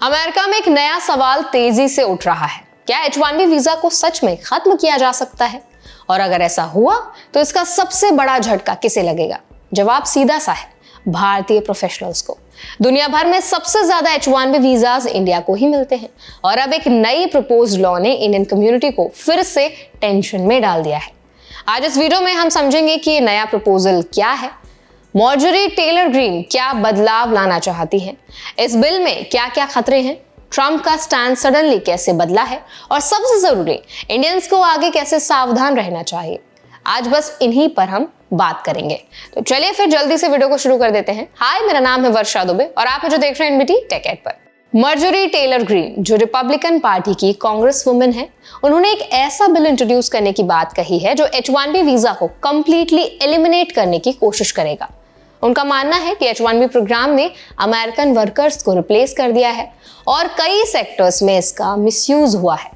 America में एक नया सवाल तेजी से उठ रहा है। क्या H1B वीजा को सच में खत्म किया जा सकता है? और अगर ऐसा हुआ तो इसका सबसे बड़ा झटका किसे लगेगा? जवाब सीधा सा है, भारतीय प्रोफेशनल्स को। दुनिया भर में सबसे ज्यादा H1B वीजाज इंडिया को ही मिलते हैं और अब एक नई प्रपोज्ड लॉ ने इंडियन कम्युनिटी को फिर से टेंशन में डाल दिया है। आज इस वीडियो में हम समझेंगे कि ये नया प्रपोजल क्या है, मार्जोरी टेलर ग्रीन क्या बदलाव लाना चाहती है, इस बिल में क्या क्या खतरे हैं, ट्रंप का स्टैंड सडनली कैसे बदला है और सबसे जरूरी, इंडियंस को आगे कैसे सावधान रहना चाहिए। आज बस इन्हीं पर हम बात करेंगे। तो चलिए फिर जल्दी से वीडियो को शुरू कर देते हैं। हाय, मेरा नाम है वर्षा दुबे और आप जो देख रहे हैं एनबीटी टेक एड पर। मार्जोरी टेलर ग्रीन जो रिपब्लिकन पार्टी की कांग्रेस वुमेन है, उन्होंने एक ऐसा बिल इंट्रोड्यूस करने की बात कही है जो H1B वीजा को कंप्लीटली एलिमिनेट करने की कोशिश करेगा। उनका मानना है कि H1B प्रोग्राम ने अमेरिकन वर्कर्स को रिप्लेस कर दिया है और कई सेक्टर्स में इसका मिसयूज हुआ है।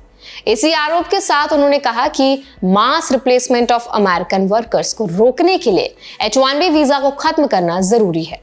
इसी आरोप के साथ उन्होंने कहा कि मास रिप्लेसमेंट ऑफ अमेरिकन वर्कर्स को रोकने के लिए H1B वीजा को खत्म करना जरूरी है।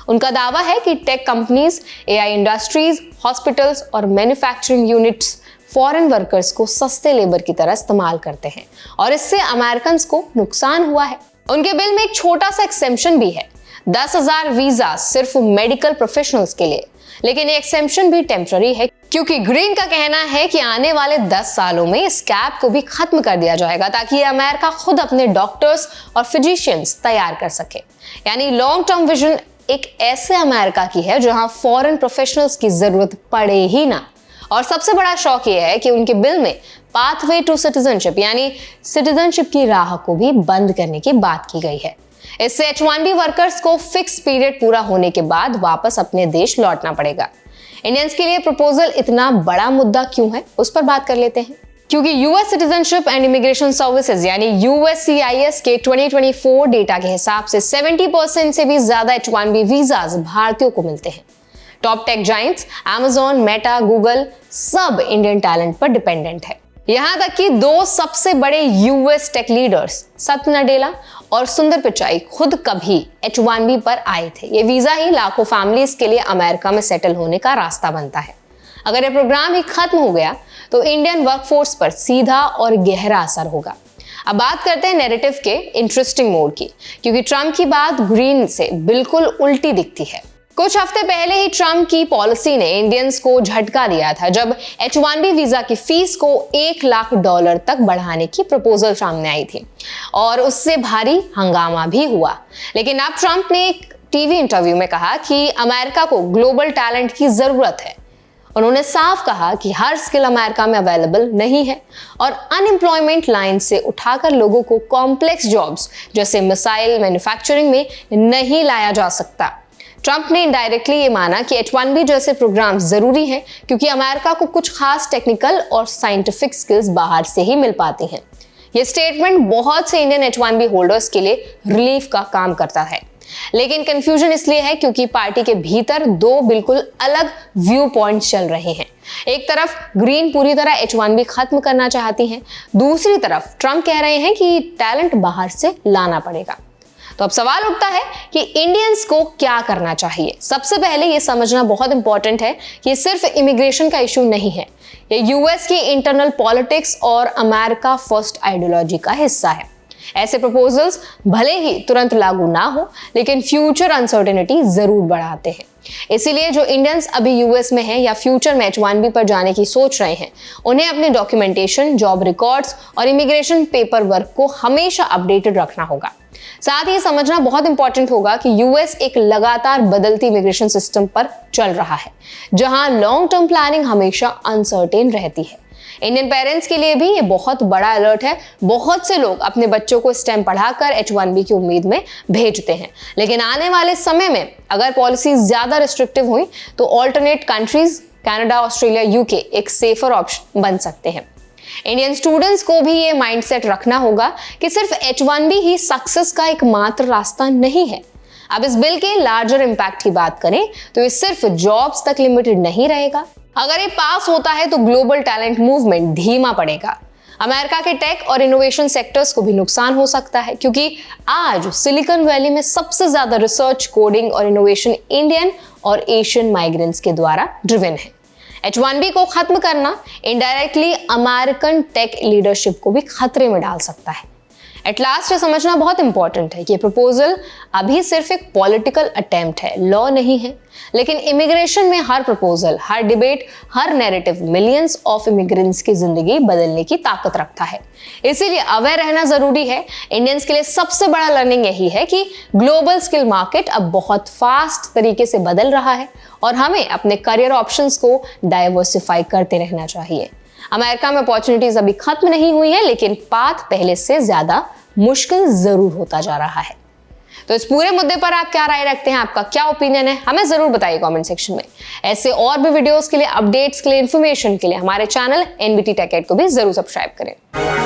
उनका दावा है कि tech companies, AI industries, hospitals और मैन्युफैक्चरिंग यूनिट्स फॉरेन वर्कर्स को सस्ते लेबर की तरह इस्तेमाल करते हैं और इससे अमेरिकन को नुकसान हुआ है। उनके बिल में एक छोटा सा एक्सेम्पशन भी है, 10,000 वीजा सिर्फ मेडिकल प्रोफेशनल्स के लिए, लेकिन ये एक्सेम्पशन भी टेम्पररी है क्योंकि ग्रीन का कहना है कि आने वाले 10 सालों में इस कैप को भी खत्म कर दिया जाएगा ताकि अमेरिका खुद अपने डॉक्टर्स और फिजिशियंस तैयार कर सके। यानी लॉन्ग टर्म विजन एक ऐसे अमेरिका की है जहां फॉरेन प्रोफेशनल्स की जरूरत पड़े ही ना। और सबसे बड़ा शौक यह है कि उनके बिल में पाथवे टू सिटीजनशिप यानी सिटीजनशिप की राह को भी बंद करने की बात की गई है। इससे H1B वर्कर्स को फिक्स पीरियड पूरा होने के बाद वापस अपने देश लौटना पड़ेगा। इंडियंस के लिए प्रपोजल इतना बड़ा मुद्दा क्यों है, उस पर बात कर लेते हैं। क्योंकि US citizenship and immigration services यानी USCIS के 2024 डेटा के हिसाब से 70% से भी ज्यादा H1B वीजाज भारतीयों को मिलते हैं। Top tech giants Amazon, Meta, Google सब इंडियन टैलेंट पर डिपेंडेंट है। यहां तक कि दो सबसे बड़े यूएस टेक लीडर्स सत्य नडेला और सुंदर पिचाई खुद कभी H1B पर आए थे। ये वीजा ही लाखों फैमिलीज के लिए अमेरिका में सेटल होने का रास्ता बनता है। अगर ये प्रोग्राम ही खत्म हो गया तो इंडियन वर्कफोर्स पर सीधा और गहरा असर होगा। अब बात करते हैं नैरेटिव के इंटरेस्टिंग मोड की, क्योंकि ट्रंप की बात ग्रीन से बिल्कुल उल्टी दिखती है। कुछ हफ्ते पहले ही ट्रंप की पॉलिसी ने इंडियंस को झटका दिया था जब H1B वीजा की फीस को $1 लाख तक बढ़ाने की प्रपोजल सामने आई थी और उससे भारी हंगामा भी हुआ। लेकिन अब ट्रंप ने एक टीवी इंटरव्यू में कहा कि अमेरिका को ग्लोबल टैलेंट की जरूरत है। उन्होंने साफ कहा कि हर स्किल अमेरिका में अवेलेबल नहीं है और अनएम्प्लॉयमेंट लाइन से उठाकर लोगों को कॉम्प्लेक्स जॉब्स जैसे मिसाइल मैन्युफैक्चरिंग में नहीं लाया जा सकता। ट्रंप ने इनडायरेक्टली ये माना कि H1B जैसे प्रोग्राम जरूरी हैं क्योंकि अमेरिका को कुछ खास टेक्निकल और साइंटिफिक स्किल्स बाहर से ही मिल पाती हैं। ये स्टेटमेंट बहुत से इंडियन H1B होल्डर्स के लिए रिलीफ का काम करता है, लेकिन कंफ्यूजन इसलिए है क्योंकि पार्टी के भीतर दो बिल्कुल अलग व्यू पॉइंट्स चल रहे हैं। एक तरफ ग्रीन पूरी तरह H1B खत्म करना चाहती हैं, दूसरी तरफ ट्रंप कह रहे हैं कि टैलेंट बाहर से लाना पड़ेगा। तो अब सवाल उठता है कि इंडियंस को क्या करना चाहिए। सबसे पहले ये समझना बहुत इंपॉर्टेंट है कि ये सिर्फ इमिग्रेशन का इशू नहीं है, ये यूएस की इंटरनल पॉलिटिक्स और अमेरिका फर्स्ट आइडियोलॉजी का हिस्सा है। ऐसे प्रपोजल्स भले ही तुरंत लागू ना हो, लेकिन फ्यूचर अनसर्टेनिटी जरूर बढ़ाते हैं। इसीलिए जो इंडियंस अभी यूएस में हैं या फ्यूचर में H1B पर जाने की सोच रहे हैं, उन्हें अपने डॉक्यूमेंटेशन, जॉब रिकॉर्ड्स और इमिग्रेशन पेपर वर्क को हमेशा अपडेटेड रखना होगा। साथ ही समझना बहुत इंपॉर्टेंट होगा कि यूएस एक लगातार बदलती इमिग्रेशन सिस्टम पर चल रहा है, जहां लॉन्ग टर्म प्लानिंग हमेशा अनसर्टेन रहती है। इंडियन पेरेंट्स के लिए भी ये बहुत बड़ा अलर्ट है। बहुत से लोग अपने बच्चों को स्टेम पढ़ाकर H1B की उम्मीद में भेजते हैं, लेकिन आने वाले समय में अगर पॉलिसीज ज्यादा रिस्ट्रिक्टिव हुई तो alternate countries Canada, Australia, UK एक सेफर ऑप्शन बन सकते हैं। इंडियन स्टूडेंट्स को भी ये माइंडसेट रखना होगा कि सिर्फ H1B ही सक्सेस का एकमात्र रास्ता नहीं है। अब इस बिल के लार्जर इंपैक्ट की बात करें तो ये सिर्फ जॉब्स तक लिमिटेड नहीं रहेगा। अगर ये पास होता है तो ग्लोबल टैलेंट मूवमेंट धीमा पड़ेगा। अमेरिका के टेक और इनोवेशन सेक्टर्स को भी नुकसान हो सकता है, क्योंकि आज सिलिकॉन वैली में सबसे ज्यादा रिसर्च, कोडिंग और इनोवेशन इंडियन और एशियन माइग्रेंट्स के द्वारा ड्रिवन है। H1B को खत्म करना इनडायरेक्टली अमेरिकन टेक लीडरशिप को भी खतरे में डाल सकता है। एट लास्ट ये समझना बहुत इंपॉर्टेंट है कि ये प्रपोजल अभी सिर्फ एक पॉलिटिकल अटेम्प्ट है, लॉ नहीं है। लेकिन इमिग्रेशन में हर प्रपोजल, हर डिबेट, हर नैरेटिव मिलियंस ऑफ इमिग्रेंट्स की जिंदगी बदलने की ताकत रखता है। इसीलिए अवेयर रहना जरूरी है। इंडियंस के लिए सबसे बड़ा लर्निंग यही है कि ग्लोबल स्किल मार्केट अब बहुत फास्ट तरीके से बदल रहा है और हमें अपने करियर ऑप्शंस को डाइवर्सिफाई करते रहना चाहिए। अमेरिका में अपॉर्चुनिटीज अभी खत्म नहीं हुई है, लेकिन पाथ पहले से ज्यादा मुश्किल जरूर होता जा रहा है। तो इस पूरे मुद्दे पर आप क्या राय रखते हैं, आपका क्या ओपिनियन है, हमें जरूर बताइए कमेंट सेक्शन में। ऐसे और भी वीडियोस के लिए, अपडेट्स के लिए, इन्फॉर्मेशन के लिए हमारे चैनल NBT Tech Ed को भी जरूर सब्सक्राइब करें।